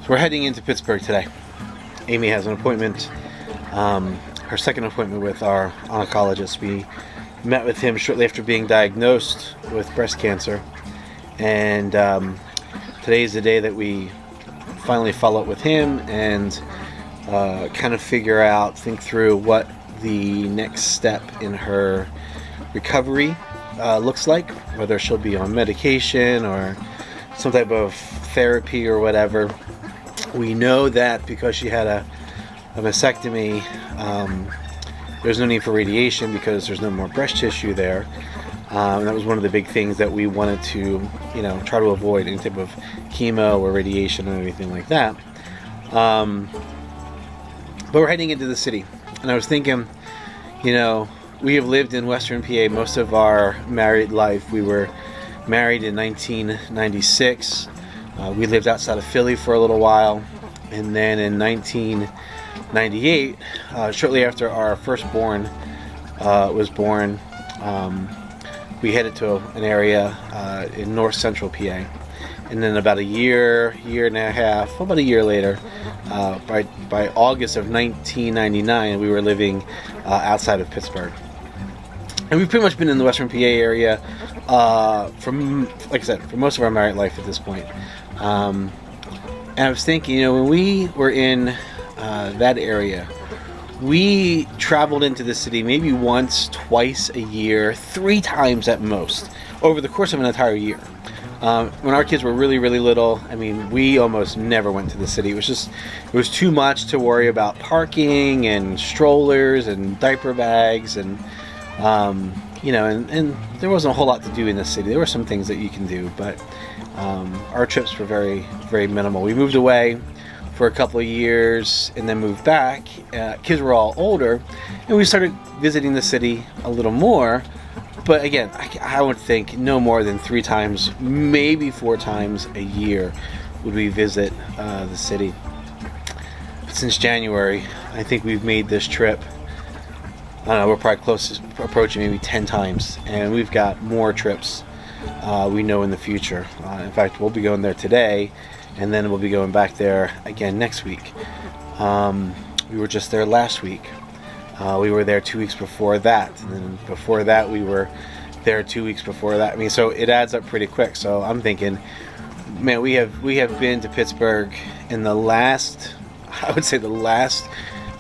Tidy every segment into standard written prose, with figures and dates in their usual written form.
So we're heading into Pittsburgh today. Amy has an appointment, her second appointment with our oncologist. We met with him shortly after being diagnosed with breast cancer, and today is the day that we finally follow up with him and kind of think through what the next step in her recovery looks like, whether she'll be on medication or some type of therapy or whatever. We know that because she had a mastectomy, there's no need for radiation because there's no more breast tissue there. And that was one of the big things that we wanted to, try to avoid, any type of chemo or radiation or anything like that. But we're heading into the city, and I was thinking, we have lived in Western PA most of our married life. We were married in 1996. We lived outside of Philly for a little while, and then in 1998, shortly after our firstborn was born, we headed to an area in north central PA. And then about a year and a half, about a year later, by August of 1999, we were living outside of Pittsburgh. And we've pretty much been in the Western PA area like I said, for most of our married life at this point. And I was thinking, when we were in that area, we traveled into the city maybe once, twice a year, 3 times at most, over the course of an entire year. When our kids were really, really little, we almost never went to the city. It was too much to worry about parking and strollers and diaper bags and and there wasn't a whole lot to do in the city. There were some things that you can do, but our trips were very, very minimal. We moved away for a couple of years and then moved back. Kids were all older, and we started visiting the city a little more. But again, I would think no more than 3 times, maybe 4 times a year would we visit the city. But since January, I think we've made this trip, we're probably approaching maybe 10 times, and we've got more trips we know in the future. In fact, we'll be going there today, and then we'll be going back there again next week. We were just there last week. We were there 2 weeks before that, and then before that we were there 2 weeks before that. So it adds up pretty quick. So I'm thinking, man, we have been to Pittsburgh in the last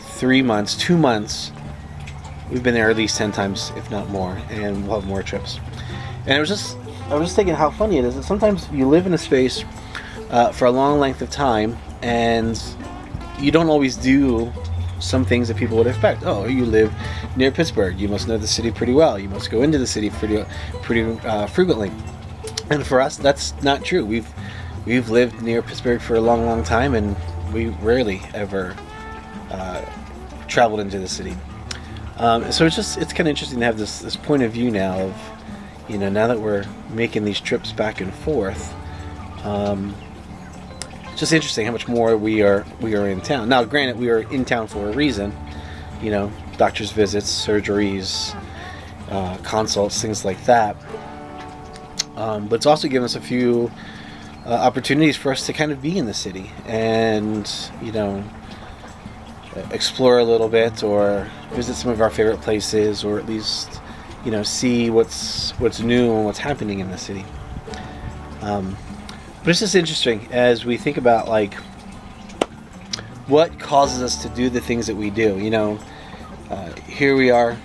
3 months, 2 months. We've been there at least 10 times, if not more, and we'll have more trips. And I was just thinking how funny it is that sometimes you live in a space for a long length of time, and you don't always do some things that people would expect. Oh, you live near Pittsburgh, you must know the city pretty well. You must go into the city pretty frequently. And for us, that's not true. We've lived near Pittsburgh for a long, long time, and we rarely ever traveled into the city. So it's kind of interesting to have this point of view now of, now that we're making these trips back and forth. It's just interesting how much more we are in town. Now, granted, we are in town for a reason, doctor's visits, surgeries, consults, things like that. But it's also given us a few opportunities for us to kind of be in the city and, explore a little bit, or visit some of our favorite places, or at least see what's new and what's happening in the city. But it's just interesting as we think about what causes us to do the things that we do. Here we are,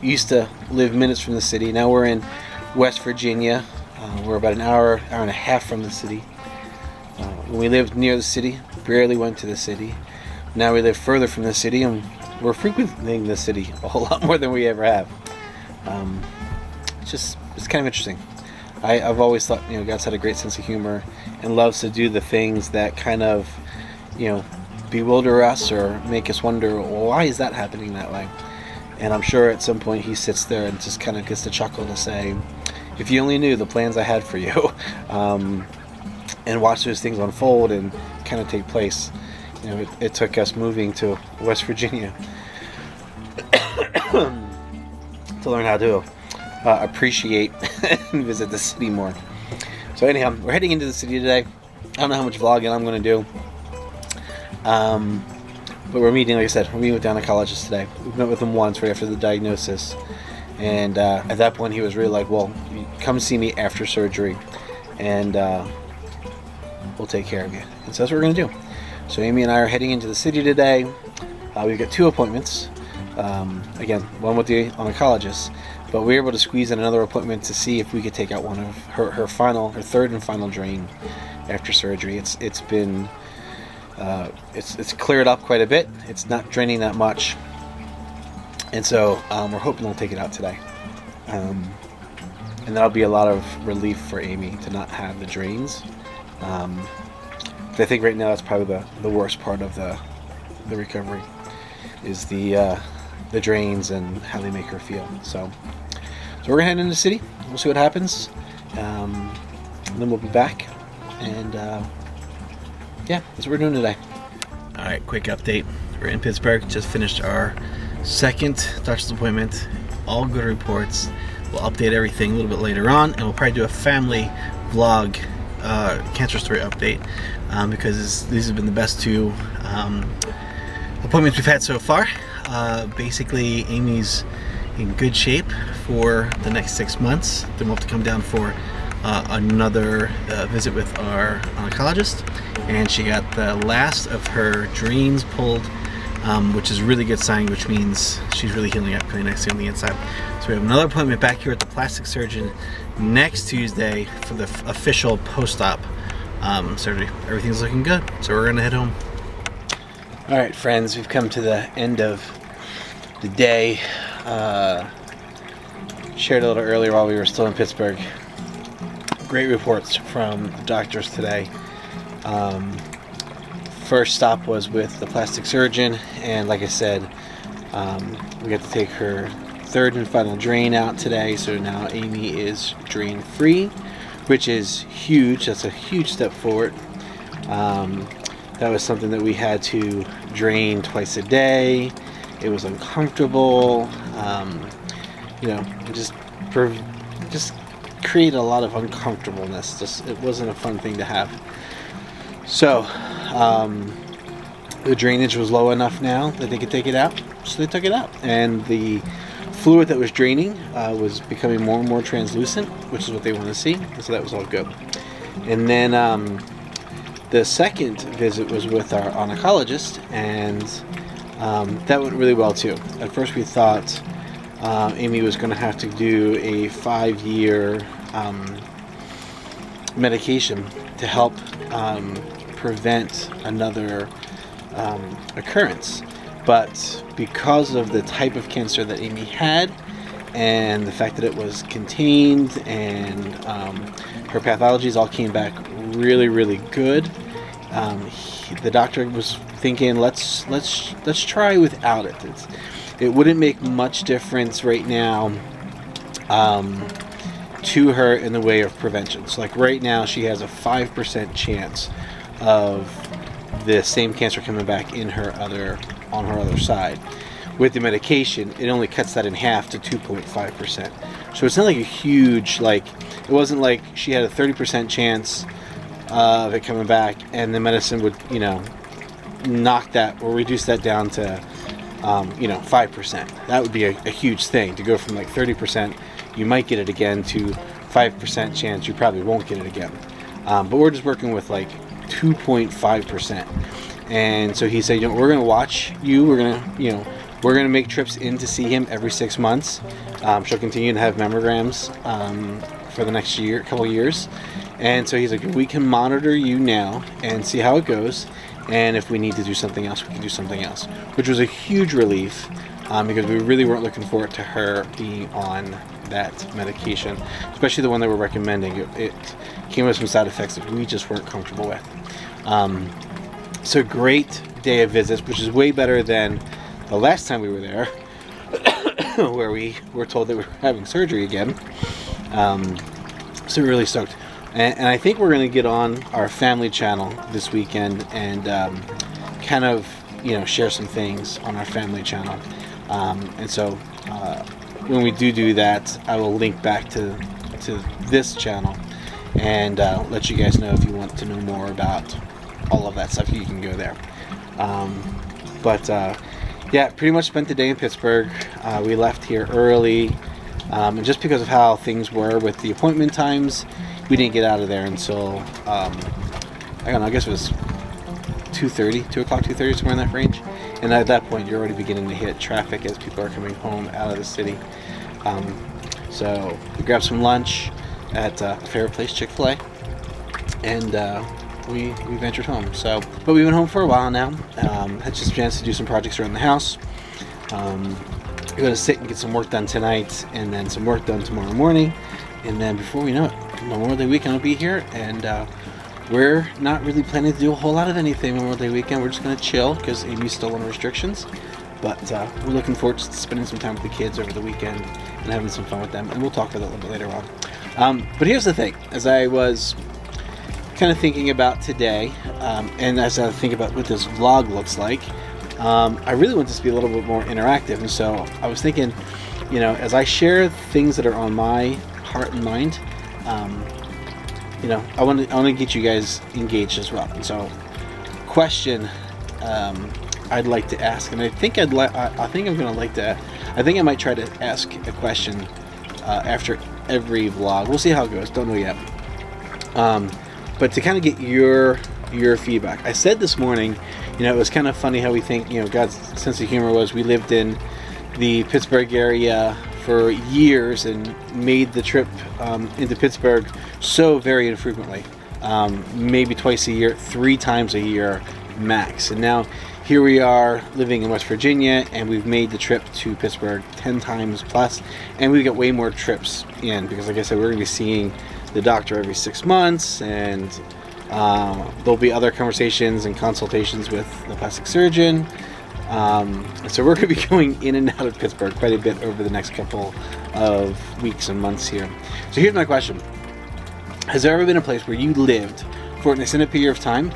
used to live minutes from the city. Now we're in West Virginia. We're about an hour and a half from the city. When we lived near the city, barely went to the city. Now we live further from the city, and we're frequenting the city a whole lot more than we ever have. It's kind of interesting. I've always thought, God's had a great sense of humor and loves to do the things that kind of, bewilder us or make us wonder, well, why is that happening that way? And I'm sure at some point he sits there and just kind of gets to chuckle to say, if you only knew the plans I had for you, and watch those things unfold and kind of take place. It took us moving to West Virginia to learn how to appreciate and visit the city more. So anyhow, we're heading into the city today. I don't know how much vlogging I'm going to do. But we're meeting, like I said, we're meeting with the oncologist today. We met with him once right after the diagnosis. And at that point, he was really like, well, come see me after surgery, and we'll take care of you. And so that's what we're going to do. So Amy and I are heading into the city today. We've got 2 appointments. Again, one with the oncologist, but we were able to squeeze in another appointment to see if we could take out one of her third and final drain after surgery. It's been it's cleared up quite a bit. It's not draining that much, and so we're hoping they'll take it out today. And that'll be a lot of relief for Amy to not have the drains. I think right now that's probably the worst part of the recovery is the drains and how they make her feel. So we're gonna head into the city. We'll see what happens. And then we'll be back. And yeah, that's what we're doing today. All right, quick update. We're in Pittsburgh. Just finished our second doctor's appointment. All good reports. We'll update everything a little bit later on, and we'll probably do a family vlog cancer story update because these have been the best 2 appointments we've had so far. Basically, Amy's in good shape for the next 6 months. Then we'll have to come down for another visit with our oncologist, and she got the last of her drains pulled, which is a really good sign, which means she's really healing up really nicely on the inside. So we have another appointment back here at the plastic surgeon next Tuesday for the official post-op surgery. Everything's looking good, so we're gonna head home. All right, friends, we've come to the end of the day. Shared a little earlier while we were still in Pittsburgh. Great reports from the doctors today. First stop was with the plastic surgeon, and like I said, we got to take her third and final drain out today, so now Amy is drain free, which is huge. That's a huge step forward. That was something that we had to drain twice a day. It was uncomfortable. It just created a lot of uncomfortableness. It wasn't a fun thing to have. So the drainage was low enough now that they could take it out, so they took it out, and the fluid that was draining was becoming more and more translucent, which is what they want to see. So that was all good. And then the second visit was with our oncologist, and that went really well too. At first we thought Amy was going to have to do a 5-year medication to help prevent another occurrence. But because of the type of cancer that Amy had and the fact that it was contained and her pathologies all came back really, really good, the doctor was thinking, let's try without it. It wouldn't make much difference right now to her in the way of prevention. So like right now she has a 5% chance of the same cancer coming back on her other side. With the medication, it only cuts that in half to 2.5%. So it's not like a huge, it wasn't like she had a 30% chance of it coming back and the medicine would, knock that or reduce that down to 5%. That would be a huge thing to go from 30% you might get it again to 5% chance you probably won't get it again. But we're just working with 2.5%. And so he said, we're going to watch you. We're going to make trips in to see him every 6 months. She'll continue to have mammograms for the next couple years. And so he's like, we can monitor you now and see how it goes. And if we need to do something else, we can do something else. Which was a huge relief because we really weren't looking forward to her being on that medication, especially the one that we're recommending. It came with some side effects that we just weren't comfortable with. So great day of visits, which is way better than the last time we were there, where we were told that we were having surgery again. So we're really stoked. And I think we're going to get on our family channel this weekend and kind of, share some things on our family channel. And so when we do that, I will link back to this channel and let you guys know if you want to know more about all of that stuff. You can go there. Yeah, pretty much spent the day in Pittsburgh. We left here early, and just because of how things were with the appointment times, we didn't get out of there until I don't know, I guess it was 2:30, somewhere in that range. And at that point, you're already beginning to hit traffic as people are coming home out of the city. So we grabbed some lunch at a favorite place, Chick-fil-A, and we ventured home. But we've been home for a while now. Had just a chance to do some projects around the house. We're going to sit and get some work done tonight, and then some work done tomorrow morning. And then before we know it, Memorial Day weekend will be here, and we're not really planning to do a whole lot of anything Memorial Day weekend. We're just going to chill because Amy's still on restrictions. But we're looking forward to spending some time with the kids over the weekend and having some fun with them. And we'll talk about that a little bit later on. But here's the thing. As I was kind of thinking about today, and as I think about what this vlog looks like, I really want this to be a little bit more interactive. And so I was thinking, as I share things that are on my heart and mind, I want to get you guys engaged as well. And so, question I'd like to ask, and I think I might try to ask a question after every vlog. We'll see how it goes. Don't know yet. But to kind of get your feedback, I said this morning, it was kind of funny how we think, God's sense of humor was we lived in the Pittsburgh area for years and made the trip into Pittsburgh so very infrequently, maybe twice a year, 3 times a year max. And now here we are living in West Virginia, and we've made the trip to Pittsburgh 10 times plus, and we've got way more trips in because, like I said, we're going to be seeing the doctor every 6 months, and there'll be other conversations and consultations with the plastic surgeon. So we're going to be going in and out of Pittsburgh quite a bit over the next couple of weeks and months here. So here's my question. Has there ever been a place where you lived for an extended period of time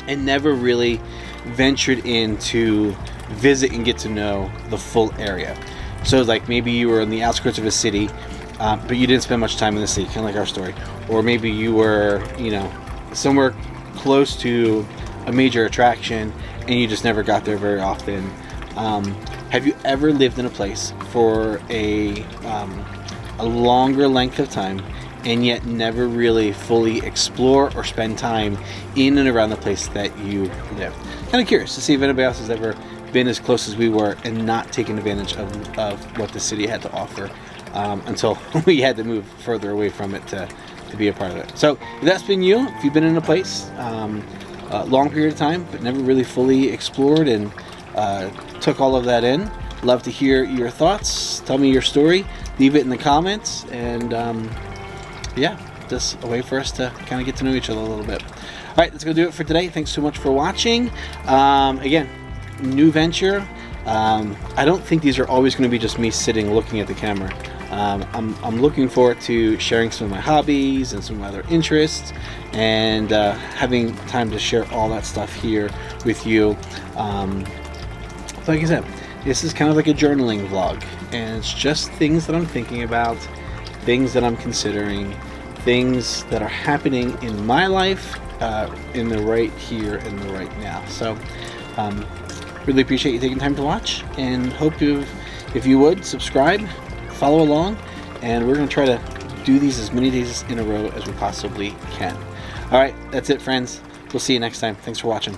and never really ventured in to visit and get to know the full area? So like maybe you were on the outskirts of a city, but you didn't spend much time in the city, kind of like our story. Or maybe you were, somewhere close to a major attraction and you just never got there very often. Have you ever lived in a place for a longer length of time and yet never really fully explore or spend time in and around the place that you live? Kind of curious to see if anybody else has ever been as close as we were and not taken advantage of what the city had to offer until we had to move further away from it to be a part of it. So if that's been you, if you've been in a place a long period of time but never really fully explored and took all of that in, love to hear your thoughts. Tell me your story, leave it in the comments, and just a way for us to kind of get to know each other a little bit. All right, that's gonna do it for today. Thanks so much for watching. Again, new venture. I don't think these are always going to be just me sitting looking at the camera. I'm looking forward to sharing some of my hobbies and some of my other interests, and having time to share all that stuff here with you. Like I said, this is kind of like a journaling vlog, and it's just things that I'm thinking about, things that I'm considering, things that are happening in my life, in the right here and the right now. So really appreciate you taking time to watch, and hope if you would subscribe, follow along, and we're going to try to do these as many days in a row as we possibly can. All right, that's it, friends. We'll see you next time. Thanks for watching.